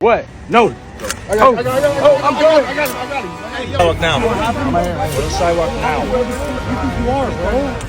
What? No. I'm good. I got it. Sidewalk now. What is sidewalk now? You are, bro.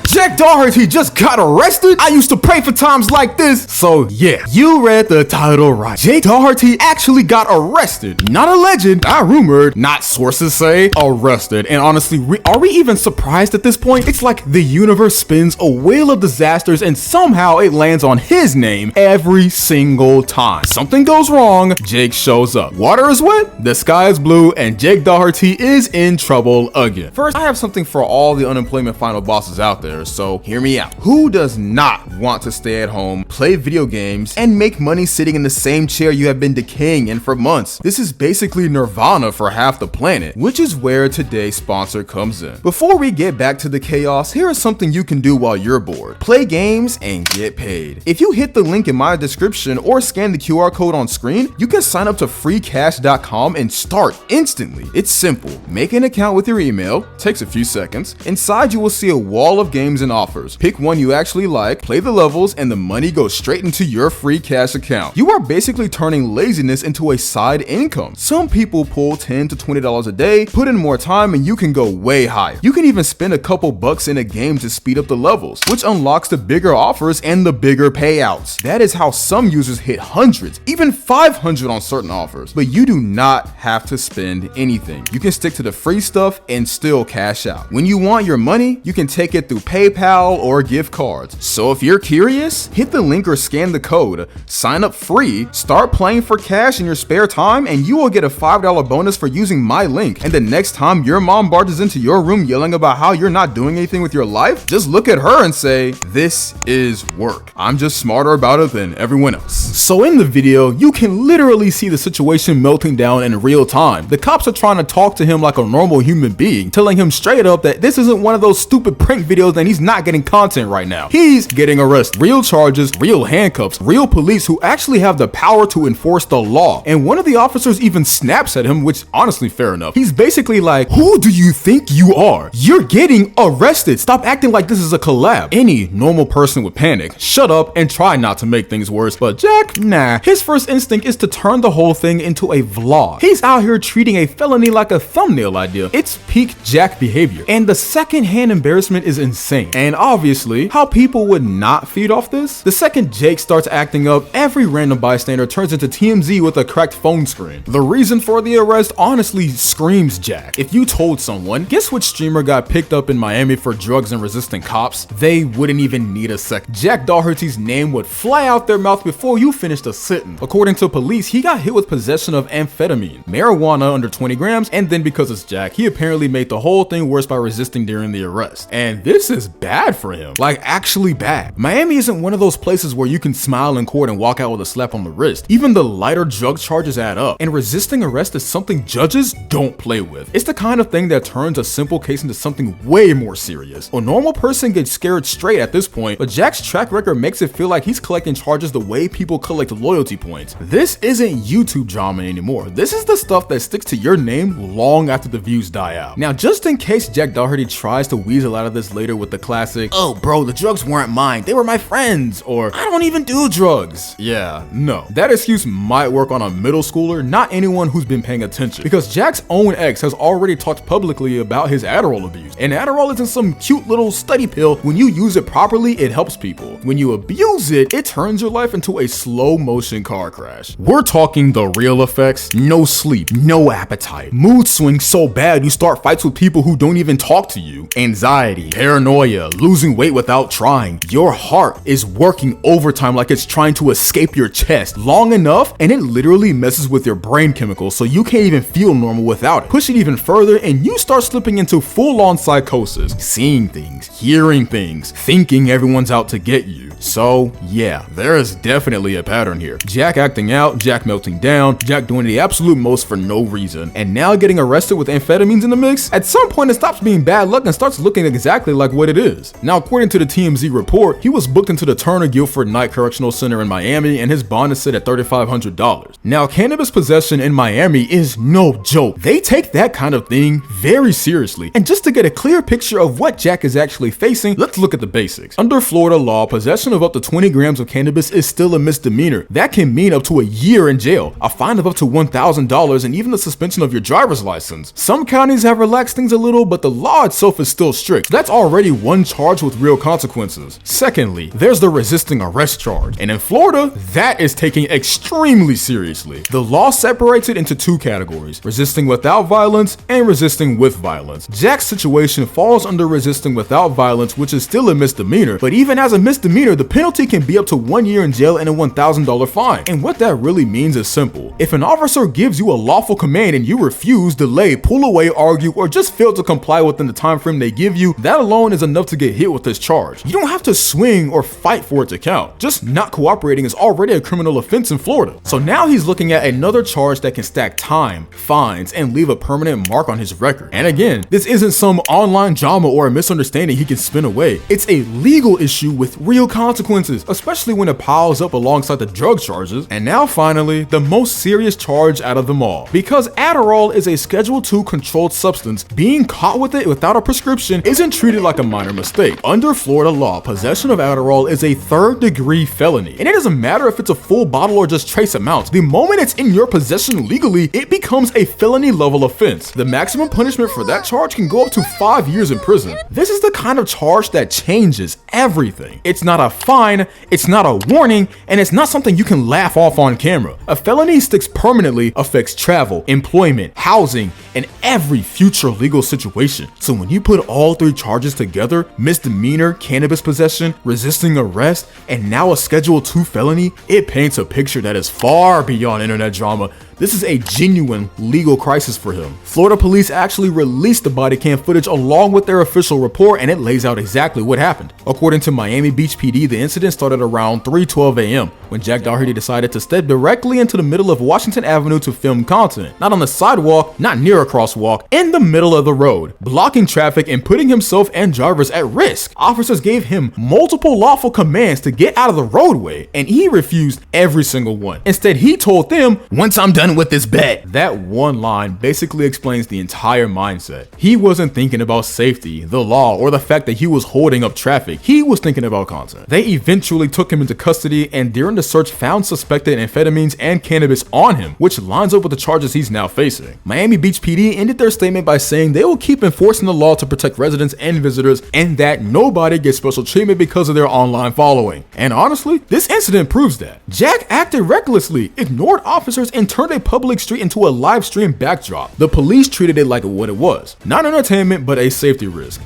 Jack Doherty just got arrested? I used to pray for times like this. So yeah, you read the title right. Jake Doherty actually got arrested. Not alleged, not rumored, not sources say, arrested. And honestly, are we even surprised at this point? It's like the universe spins a wheel of disasters and somehow it lands on his name every single time. Something goes wrong, Jake shows up. Water is wet, the sky is blue, and Jake Doherty is in trouble again. First, I have something for all the unemployment final bosses out there. So hear me out. Who does not want to stay at home, play video games, and make money sitting in the same chair you have been decaying in for months? This is basically nirvana for half the planet, which is where today's sponsor comes in. Before we get back to the chaos, here is something you can do while you're bored. Play games and get paid. If you hit the link in my description or scan the QR code on screen, you can sign up to freecash.com and start instantly. It's simple. Make an account with your email, takes a few seconds. Inside you will see a wall of games and offers. Pick one you actually like, play the levels, and the money goes straight into your free cash account. You are basically turning laziness into a side income. Some people pull $10 to $20 a day, put in more time, and you can go way higher. You can even spend a couple bucks in a game to speed up the levels, which unlocks the bigger offers and the bigger payouts. That is how some users hit hundreds, even 500 on certain offers. But you do not have to spend anything. You can stick to the free stuff and still cash out. When you want your money, you can take it through PayPal or gift cards. So if you're curious, hit the link or scan the code, sign up free, start playing for cash in your spare time, and you will get a $5 bonus for using my link. And the next time your mom barges into your room yelling about how you're not doing anything with your life, just look at her and say, this is work. I'm just smarter about it than everyone else. So in the video, you can literally see the situation melting down in real time. The cops are trying to talk to him like a normal human being, telling him straight up that this isn't one of those stupid prank videos and he's not getting content right now. He's getting arrested. Real charges, real handcuffs, real police who actually have the power to enforce the law. And one of the officers even snaps at him, which honestly fair enough. He's basically like, who do you think you are? You're getting arrested. Stop acting like this is a collab. Any normal person would panic, shut up, and try not to make things worse. But Jack, nah. His first instinct is to turn the whole thing into a vlog. He's out here treating a felony like a thumbnail idea. It's peak Jack behavior. And the secondhand embarrassment is insane. And obviously, how people would not feed off this? The second Jake starts acting up, every random bystander turns into TMZ with a cracked phone screen. The reason for the arrest honestly screams Jack. If you told someone, guess which streamer got picked up in Miami for drugs and resisting cops, they wouldn't even need a second. Jack Doherty's name would fly out their mouth before you finished a sentence. According to police, he got hit with possession of amphetamine, marijuana under 20 grams, and then because it's Jack, he apparently made the whole thing worse by resisting during the arrest. And this is bad for him. Like, actually bad. Miami isn't one of those places where you can smile in court and walk out with a slap on the wrist. Even the lighter drug charges add up, and resisting arrest is something judges don't play with. It's the kind of thing that turns a simple case into something way more serious. A normal person gets scared straight at this point, but Jack's track record makes it feel like he's collecting charges the way people collect loyalty points. This isn't YouTube drama anymore. This is the stuff that sticks to your name long after the views die out. Now, just in case Jack Doherty tries to weasel out of this later with the classic, oh bro, the drugs weren't mine, they were my friends, or I don't even do drugs. Yeah, no. That excuse might work on a middle schooler, not anyone who's been paying attention, because Jack's own ex has already talked publicly about his Adderall abuse. And Adderall isn't some cute little study pill. When you use it properly, it helps people. When you abuse it, it turns your life into a slow motion car crash. We're talking the real effects: no sleep, no appetite, mood swings so bad you start fights with people who don't even talk to you, anxiety, paranoia, losing weight without trying. Your heart is working overtime like it's trying to escape your chest long enough, and it literally messes with your brain chemicals so you can't even feel normal without it. Push it even further and you start slipping into full-on psychosis, seeing things, hearing things, thinking everyone's out to get you. So yeah, there is definitely a pattern here. Jack acting out, Jack melting down, Jack doing the absolute most for no reason, and now getting arrested with amphetamines in the mix. At some point it stops being bad luck and starts looking exactly like what it is. Now, according to the TMZ report, he was booked into the Turner Guilford Night Correctional Center in Miami, and his bond is set at $3,500. Now, cannabis possession in Miami is no joke. They take that kind of thing very seriously. And just to get a clear picture of what Jack is actually facing, let's look at the basics. Under Florida law, possession of up to 20 grams of cannabis is still a misdemeanor. That can mean up to a year in jail, a fine of up to $1,000, and even the suspension of your driver's license. Some counties have relaxed things a little, but the law itself is still strict. That's already one charge with real consequences. Secondly, there's the resisting arrest charge, and in Florida, that is taken extremely seriously. The law separates it into two categories: resisting without violence and resisting with violence. Jack's situation falls under resisting without violence, which is still a misdemeanor, but even as a misdemeanor, the penalty can be up to 1 year in jail and a $1,000 fine. And what that really means is simple. If an officer gives you a lawful command and you refuse, delay, pull away, argue, or just fail to comply within the time frame they give you, that alone is enough to get hit with this charge. You don't have to swing or fight for it to count. Just not cooperating is already a criminal offense in Florida. So now he's looking at another charge that can stack time, fines, and leave a permanent mark on his record. And again, this isn't some online drama or a misunderstanding he can spin away. It's a legal issue with real consequences, especially when it piles up alongside the drug charges. And now finally, the most serious charge out of them all. Because Adderall is a Schedule II controlled substance, being caught with it without a prescription isn't treated like a minor mistake. Under Florida law, possession of Adderall is a third-degree felony. And it doesn't matter if it's a full bottle or just trace amounts. The moment it's in your possession legally, it becomes a felony level offense. The maximum punishment for that charge can go up to 5 years in prison. This is the kind of charge that changes everything. It's not a fine, it's not a warning, and it's not something you can laugh off on camera. A felony sticks permanently, affects travel, employment, housing, and every future legal situation. So when you put all three charges together, misdemeanor, cannabis possession, resisting arrest, and now a Schedule II felony, it paints a picture that is far beyond internet drama. This is a genuine legal crisis for him. Florida police actually released the body cam footage along with their official report, and it lays out exactly what happened. According to Miami Beach PD, the incident started around 3:12 a.m. when Jack Doherty decided to step directly into the middle of Washington Avenue to film content. Not on the sidewalk, not near a crosswalk, in the middle of the road, blocking traffic and putting himself and drivers at risk. Officers gave him multiple lawful commands to get out of the roadway, and he refused every single one. Instead, he told them, "Once I'm done with this bet." That one line basically explains the entire mindset. He wasn't thinking about safety, the law, or the fact that he was holding up traffic. He was thinking about content. They eventually took him into custody, and during the search found suspected amphetamines and cannabis on him, which lines up with the charges he's now facing. Miami Beach PD ended their statement by saying they will keep enforcing the law to protect residents and visitors, and that nobody gets special treatment because of their online following. And honestly, this incident proves that. Jack acted recklessly, ignored officers, and turned a public street into a live stream backdrop. The police treated it like what it was, not entertainment, but a safety risk.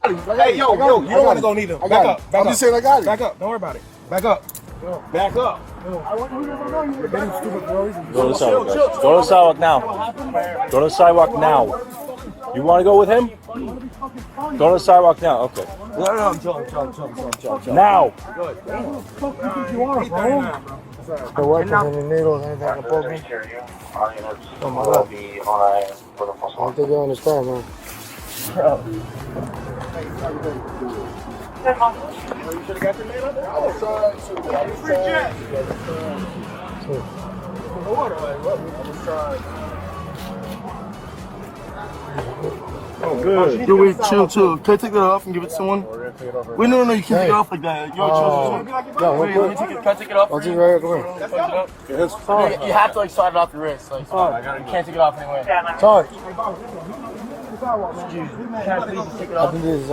Hey, yo, you don't want to go neither. Back up. I'm just saying I got it. Back up. Don't worry about it. Back up. Back up. Go to the sidewalk, guys. Go to the sidewalk now. Go to the sidewalk now. You want to go with him? Go to the sidewalk now. Okay. No, I'm chilling. Now. The weapons and the needles, anything can poke me. Oh my God. I don't think you understand, man. Oh, good. Do we chill too? Can I take that off and give it to someone? Wait, no, you can't take it off like that. You're chill. Wait, let me take it. Can I take it off? I'll take it right here. Come here. You have to like slide it off your wrist. Like, you can't take it off anyway. Sorry. I think this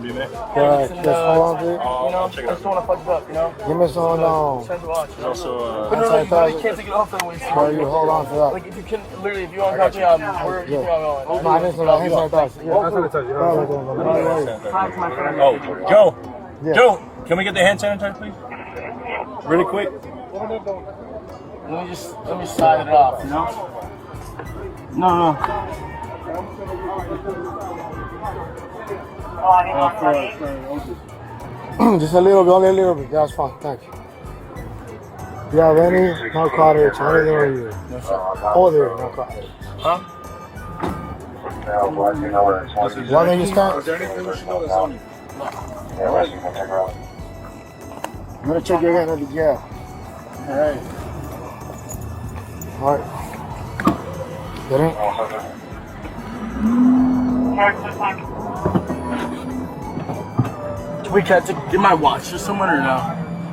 just hold on to it. You know, I just don't want to fuck it up, you know? Give me some There's also, you can't take it off that way. Bro, you hold on to that. Like, if you can, literally, if you want to touch me, where you No, I didn't say that. Hand sanitizer. Oh, Joe, can we get the hand sanitizer, please? Really quick. Let me slide it off. No. Just a little bit, only a little bit. That's fine, thank you. Do you have any narcotics or anything on you? No, sir. Oh, there, narcotics. Huh? Why don't you stop? Is there anything we should know that's on you? I'm gonna check your hand at the jail. Alright. Alright. Get in. We can't get my watch or someone or no?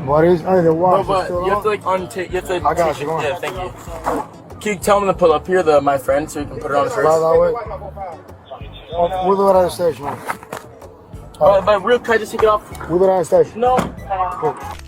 What is? I the watch. No, but you have to like untape. You have to. I got you. Yeah, thank you. Can you tell him to pull up here, my friend, so he can put it on his By wrist? that way. We'll do it at the station, man. But real, can I just take it off? We'll do it at the station. No.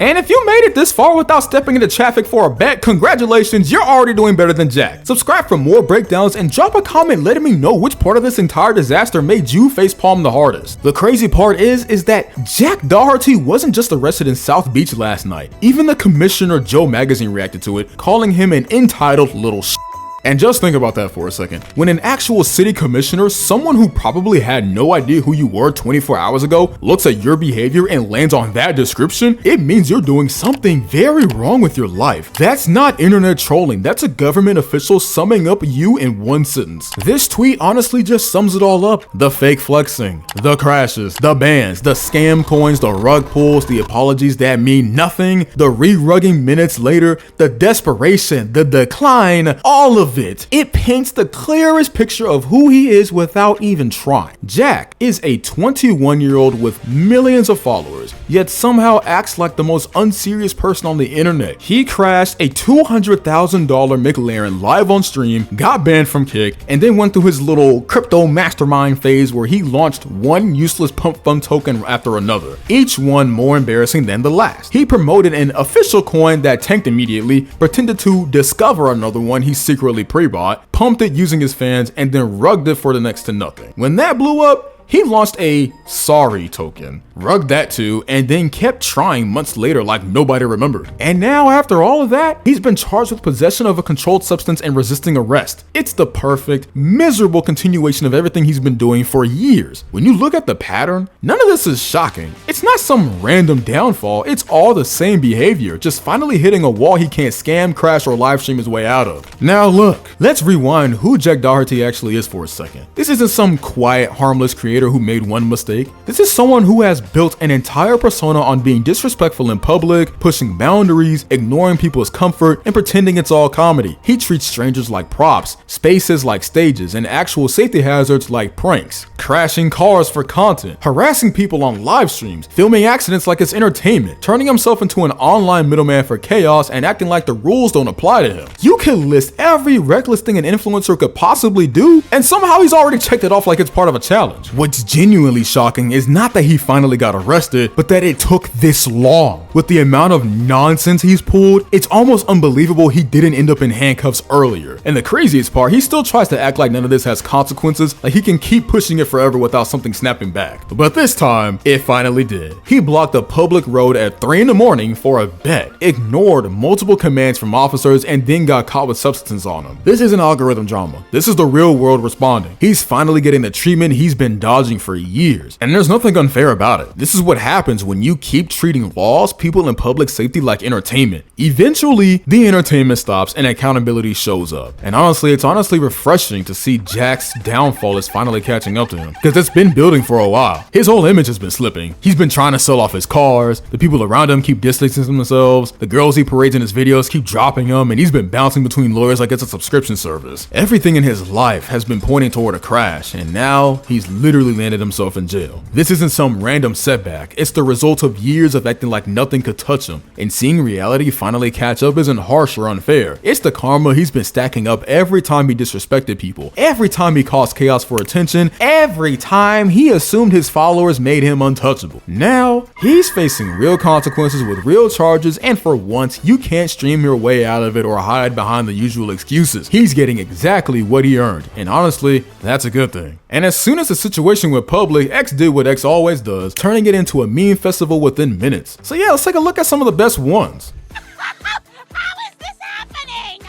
And if you made it this far without stepping into traffic for a bet, congratulations, you're already doing better than Jack. Subscribe for more breakdowns and drop a comment letting me know which part of this entire disaster made you facepalm the hardest. The crazy part is that Jack Doherty wasn't just arrested in South Beach last night. Even the Commissioner Joe magazine reacted to it, calling him an entitled little sh**. And just think about that for a second. When an actual city commissioner, someone who probably had no idea who you were 24 hours ago, looks at your behavior and lands on that description, it means you're doing something very wrong with your life. That's not internet trolling, that's a government official summing up you in one sentence. This tweet honestly just sums it all up. The fake flexing, the crashes, the bans, the scam coins, the rug pulls, the apologies that mean nothing, the re-rugging minutes later, the desperation, the decline, all of it paints the clearest picture of who he is without even trying. Jack is a 21-year-old with millions of followers, yet somehow acts like the most unserious person on the internet. He crashed a $200,000 McLaren live on stream, got banned from Kick, and then went through his little crypto mastermind phase where he launched one useless pump fund token after another, each one more embarrassing than the last. He promoted an official coin that tanked immediately, pretended to discover another one he secretly pre-bought, pumped it using his fans, and then rugged it for the next to nothing. When that blew up, he launched a sorry token, rugged that too, and then kept trying months later like nobody remembered. And now after all of that, he's been charged with possession of a controlled substance and resisting arrest. It's the perfect, miserable continuation of everything he's been doing for years. When you look at the pattern, none of this is shocking. It's not some random downfall, it's all the same behavior, just finally hitting a wall he can't scam, crash, or live stream his way out of. Now look, let's rewind who Jack Doherty actually is for a second. This isn't some quiet, harmless creator who made one mistake. This is someone who has built an entire persona on being disrespectful in public, pushing boundaries, ignoring people's comfort, and pretending it's all comedy. He treats strangers like props, spaces like stages, and actual safety hazards like pranks, crashing cars for content, harassing people on live streams, filming accidents like it's entertainment, turning himself into an online middleman for chaos, and acting like the rules don't apply to him. You can list every reckless thing an influencer could possibly do, and somehow he's already checked it off like it's part of a challenge. What's genuinely shocking is not that he finally got arrested, but that it took this long. With the amount of nonsense he's pulled, it's almost unbelievable he didn't end up in handcuffs earlier. And the craziest part, he still tries to act like none of this has consequences, like he can keep pushing it forever without something snapping back. But this time, it finally did. He blocked a public road at 3 in the morning for a bet, ignored multiple commands from officers, and then got caught with substances on him. This isn't algorithm drama. This is the real world responding. He's finally getting the treatment he's been dodging for years, and there's nothing unfair about it. This is what happens when you keep treating laws, people, and public safety like entertainment. Eventually, the entertainment stops and accountability shows up. And honestly, it's refreshing to see Jack's downfall is finally catching up to him, because it's been building for a while. His whole image has been slipping. He's been trying to sell off his cars, the people around him keep distancing themselves, the girls he parades in his videos keep dropping him, and he's been bouncing between lawyers like it's a subscription service. Everything in his life has been pointing toward a crash, and now he's literally landed himself in jail. This isn't some random setback, it's the result of years of acting like nothing could touch him, and seeing reality finally catch up isn't harsh or unfair. It's the karma he's been stacking up every time he disrespected people, every time he caused chaos for attention, every time he assumed his followers made him untouchable. Now, he's facing real consequences with real charges, and for once, you can't stream your way out of it or hide behind the usual excuses. He's getting exactly what he earned, and honestly, that's a good thing. And as soon as the situation went public, X did what X always does, turning it into a meme festival within minutes. So yeah, let's take a look at some of the best ones. How is this happening?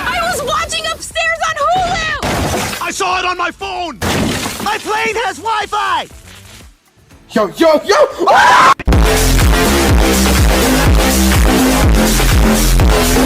I was watching upstairs! saw it on my phone! My plane has Wi-Fi! Yo!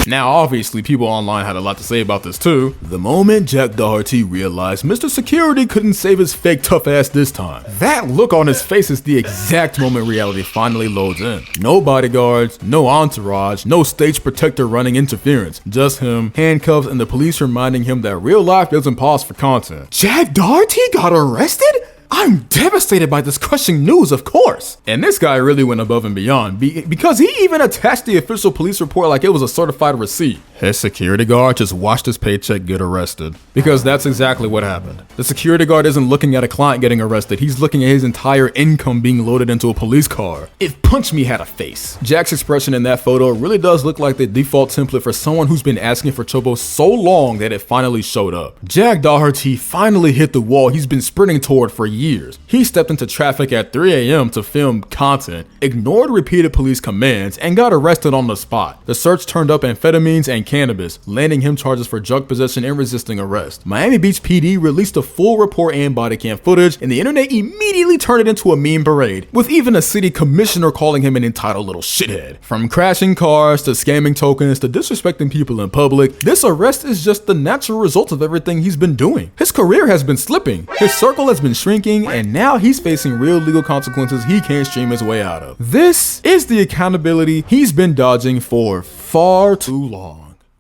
Now, obviously, people online had a lot to say about this too. The moment Jack Doherty realized Mr. Security couldn't save his fake tough ass this time. That look on his face is the exact moment reality finally loads in. No bodyguards, no entourage, no stage protector running interference. Just him, handcuffs, and the police reminding him that real life doesn't pause for content. Jack Doherty got arrested? I'm devastated by this crushing news, of course. And this guy really went above and beyond because he even attached the official police report like it was a certified receipt. His security guard just watched his paycheck get arrested. Because that's exactly what happened. The security guard isn't looking at a client getting arrested, he's looking at his entire income being loaded into a police car. If Punch Me had a face. Jack's expression in that photo really does look like the default template for someone who's been asking for trouble so long that it finally showed up. Jack Doherty finally hit the wall he's been sprinting toward for years. He stepped into traffic at 3 a.m. to film content, ignored repeated police commands, and got arrested on the spot. The search turned up amphetamines and cannabis, landing him charges for drug possession and resisting arrest. Miami Beach PD released a full report and body cam footage, and the internet immediately turned it into a meme parade, with even a city commissioner calling him an entitled little shithead. From crashing cars to scamming tokens to disrespecting people in public, this arrest is just the natural result of everything he's been doing. His career has been slipping, his circle has been shrinking, and now he's facing real legal consequences he can't stream his way out of. This is the accountability he's been dodging for far too long.